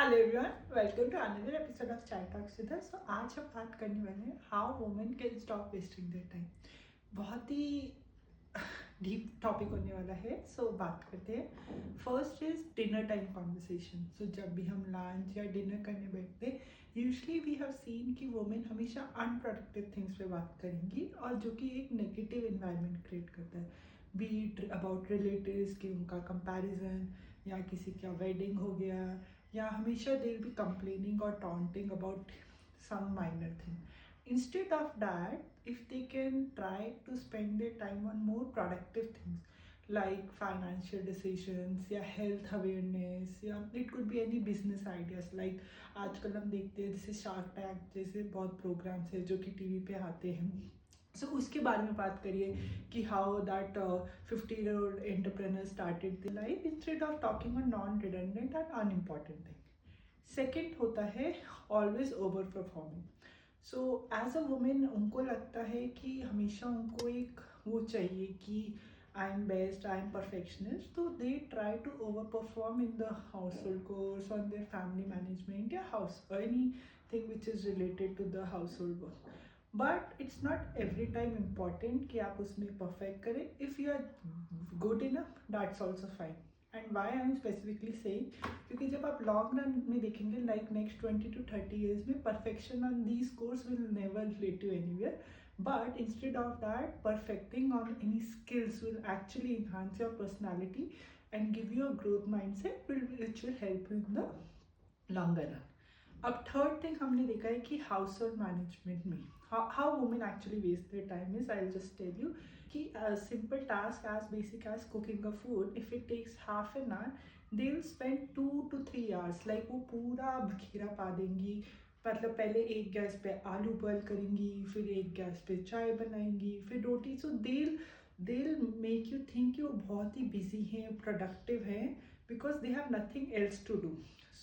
Hello everyone, welcome to another episode of chai talks with us. तो आज हम बात करने वाले हैं how women can stop wasting their time. बहुत ही डीप टॉपिक होने वाला है। सो बात करते हैं। First is dinner time conversation. So जब भी हम लंच या डिनर करने बैठते हैं, यूजली वी हैव सीन कि वुमेन हमेशा अनप्रोडक्टिव थिंग्स पे बात करेंगी, और जो कि एक नेगेटिव इन्वायरमेंट क्रिएट करता है। बी अबाउट रिलेटिव्स कि उनका कंपैरिजन, या किसी का वेडिंग हो गया, या हमेशा दे विल बी कंप्लेनिंग और taunting about some minor thing. Instead of that, if they can try to spend their time on more productive things like financial decisions या health awareness, या it could be any business ideas like आजकल हम देखते हैं जैसे shark tank जैसे बहुत programmes है जो कि टीवी पे आते हैं। सो उसके बारे में बात करिए कि how that 50-year-old entrepreneur started the life instead of talking on non redundant and unimportant thing. Second होता है always over performing. So as a women उनको लगता है कि हमेशा उनको एक वो चाहिए कि I am best, I am perfectionist, तो they try to over perform in the household chores, on their family management या house anything which is related to the household work. But it's not every time important कि आप उसमें perfect करें। If you are good enough, that's also fine. And why I am specifically saying, क्योंकि जब आप long run में देखेंगे like next 20 to 30 years में, perfection on these chores will never lead you anywhere, but instead of that, perfecting on any skills will actually enhance your personality and give you a growth mindset which will help you in the longer run. अब third thing हमने देखा है कि household management में how women actually waste their time is, I will just tell you कि simple task as basic as cooking a food, if it takes half an hour, they will spend 2 to 3 hours। Like वो पूरा बखेरा पा देंगी। मतलब पहले एक gas पे आलू बॉयल करेंगी, फिर एक गैस पे चाय बनाएंगी, फिर रोटी। सो देल मेक यू थिंक कि वो बहुत ही बिजी हैं, प्रोडक्टिव हैं, because they have nothing else to do.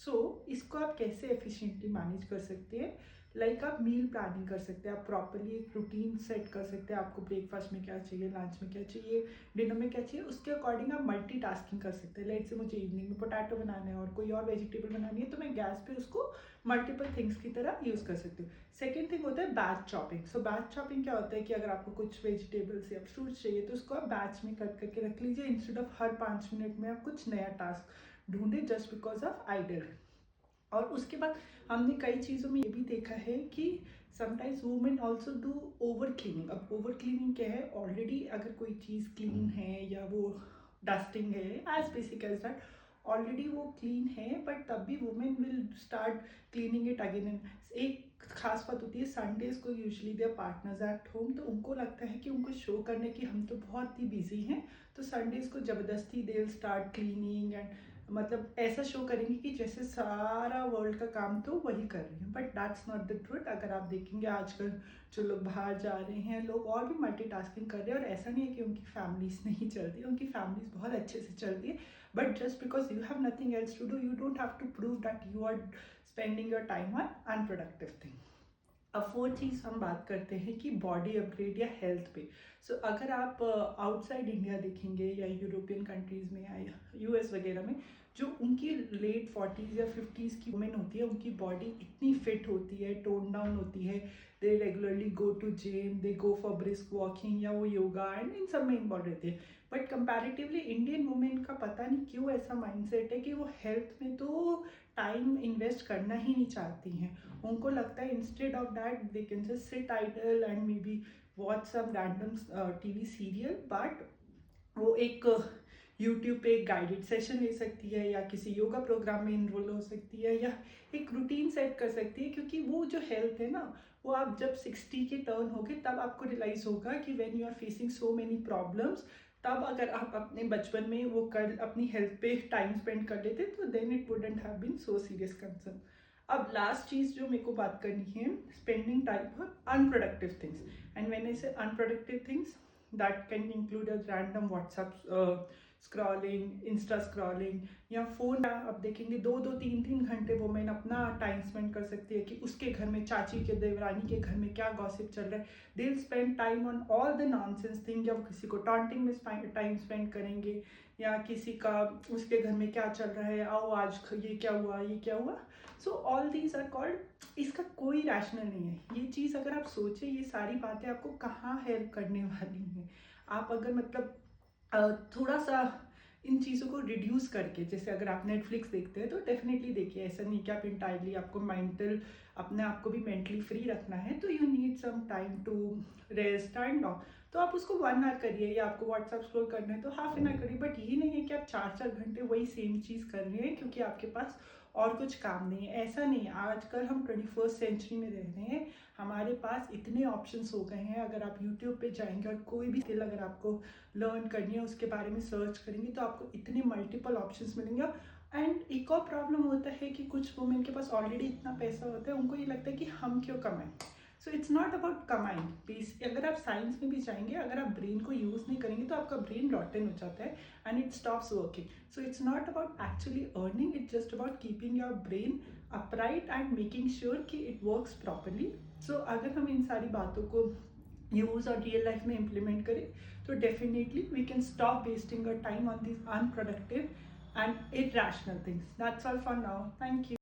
So इसको आप कैसे एफिशिएंटली मैनेज कर सकते हैं? लाइक आप मील प्लानिंग कर सकते हैं, आप प्रॉपरली एक रूटीन सेट कर सकते हैं। आपको ब्रेकफास्ट में क्या चाहिए, लंच में क्या चाहिए, डिनर में क्या चाहिए, उसके अकॉर्डिंग आप मल्टीटास्किंग कर सकते हैं। लेट से मुझे इवनिंग में पोटैटो बनाना है और कोई और वेजिटेबल बनानी है, तो मैं गैस पे उसको मल्टीपल थिंग्स की तरह यूज़ कर सकती हूँ। सेकेंड थिंग होता है बैच चॉपिंग। सो बैच चॉपिंग क्या होता है कि अगर आपको कुछ वेजिटेबल्स या फ्रूट्स चाहिए तो उसको आप बैच में कट करके रख लीजिए, इंस्टेड ऑफ हर 5 मिनट में आप कुछ नया टास्क ढूंढे जस्ट बिकॉज ऑफ आइडल। और उसके बाद हमने कई चीज़ों में ये भी देखा है कि sometimes women also do over cleaning. अब ओवर क्लीनिंग क्या है? ऑलरेडी अगर कोई चीज़ क्लीन है या वो डस्टिंग है, as basic as that, already वो क्लीन है, बट तब भी women will start cleaning it again and. एक खास बात होती है, संडेज को usually their partners at home, तो उनको लगता है कि उनको शो करने की हम तो बहुत ही बिजी हैं, तो संडेज को ज़बरदस्ती they will start cleaning and मतलब ऐसा शो करेंगे कि जैसे सारा वर्ल्ड का काम तो वही कर रही हैं। But that's not the truth. अगर आप देखेंगे आजकल जो लोग बाहर जा रहे हैं, लोग और भी मल्टीटास्किंग कर रहे हैं, और ऐसा नहीं है कि उनकी फैमिलीज नहीं चलती, उनकी फैमिलीज बहुत अच्छे से चलती है। But just because you have nothing else to do, you don't have to prove that you are spending your time on unproductive thing. अब फोर्थ चीज़ हम बात करते हैं कि बॉडी अपग्रेड या हेल्थ पे। सो अगर आप आउटसाइड इंडिया देखेंगे या यूरोपियन कंट्रीज़ में या यूएस वगैरह में, जो उनकी लेट 40s या 50s की वुमेन होती है, उनकी बॉडी इतनी फिट होती है, टोन डाउन होती है, they regularly go to gym, they go for brisk walking या वो योगा एंड इन सब में इन्वॉल्व रहती है। बट कंपैरेटिवली इंडियन वुमेन का पता नहीं क्यों ऐसा माइंडसेट है कि वो हेल्थ में तो टाइम इन्वेस्ट करना ही नहीं चाहती हैं। उनको लगता है instead of that they can just sit idle and may be watch some random TV serial, but वो एक यूट्यूब पे एक गाइडेड सेशन ले सकती है, या किसी योगा प्रोग्राम में इनरोल हो सकती है, या एक रूटीन सेट कर सकती है। क्योंकि वो जो हेल्थ है ना, वो आप जब 60 के टर्न होगे तब आपको रियलाइज होगा कि when you are facing so many problems, तब अगर आप अपने बचपन में वो कर अपनी हेल्थ पे टाइम स्पेंड कर लेते तो then it wouldn't have been so serious concern. अब लास्ट चीज़ जो मेरे को बात करनी है, spending time for unproductive things. And when I say unproductive things, that can include a random WhatsApp scrolling, Insta scrolling या फ़ोन आप देखेंगे 2-2 3-3 घंटे वुमेन अपना टाइम स्पेंड कर सकती है कि उसके घर में, चाची के, देवरानी के घर में क्या गॉसिप चल रहा है। दे will spend time on all the nonsense thing, या वो किसी को टॉन्टिंग में टाइम स्पेंड करेंगे, या किसी का उसके घर में क्या चल रहा है, आओ आज ये क्या हुआ, ये क्या हुआ। So all these are called, इसका कोई रैशनल नहीं है। ये चीज़ अगर आप सोचें, ये सारी बातें आपको कहाँ हेल्प करने वाली हैं। आप अगर मतलब थोड़ा सा इन चीज़ों को रिड्यूस करके, जैसे अगर आप नेटफ्लिक्स देखते हैं तो डेफिनेटली देखिए, ऐसा नहीं कि आप इंटायरली आपको मेंटल, अपने आप को भी मेंटली फ्री रखना है, तो you need some time to rest and all. तो आप उसको 1 आवर करिए, या आपको व्हाट्सएप स्क्रॉल करना है तो हाफ एन आवर करिए, बट ये नहीं है कि आप 4-4 घंटे वही सेम चीज़ कर रहे हैं क्योंकि आपके पास और कुछ काम नहीं है। ऐसा नहीं है, आजकल हम 21st सेंचुरी में रह रहे हैं, हमारे पास इतने ऑप्शंस हो गए हैं। अगर आप यूट्यूब पे जाएंगे और कोई भी स्किल अगर आपको लर्न करनी है, उसके बारे में सर्च करेंगे तो आपको इतने मल्टीपल ऑप्शंस मिलेंगे। एंड एक और प्रॉब्लम होता है कि कुछ वुमेन के पास ऑलरेडी इतना पैसा होता है, उनको ये लगता है कि हम क्यों कमाएं। सो इट्स नॉट अबाउट कमाइंग पीस। अगर आप साइंस में भी जाएंगे, अगर आप ब्रेन को यूज़ नहीं करेंगे तो आपका ब्रेन रॉटन हो जाता है and it stops working. So it's not about actually earning, it's just about keeping your brain upright and making sure कि इट वर्क्स प्रॉपरली। सो अगर हम इन सारी बातों को यूज़ और रियल लाइफ में इम्प्लीमेंट करें तो definitely we can stop wasting our time on these unproductive and irrational things. That's all for now. Thank you.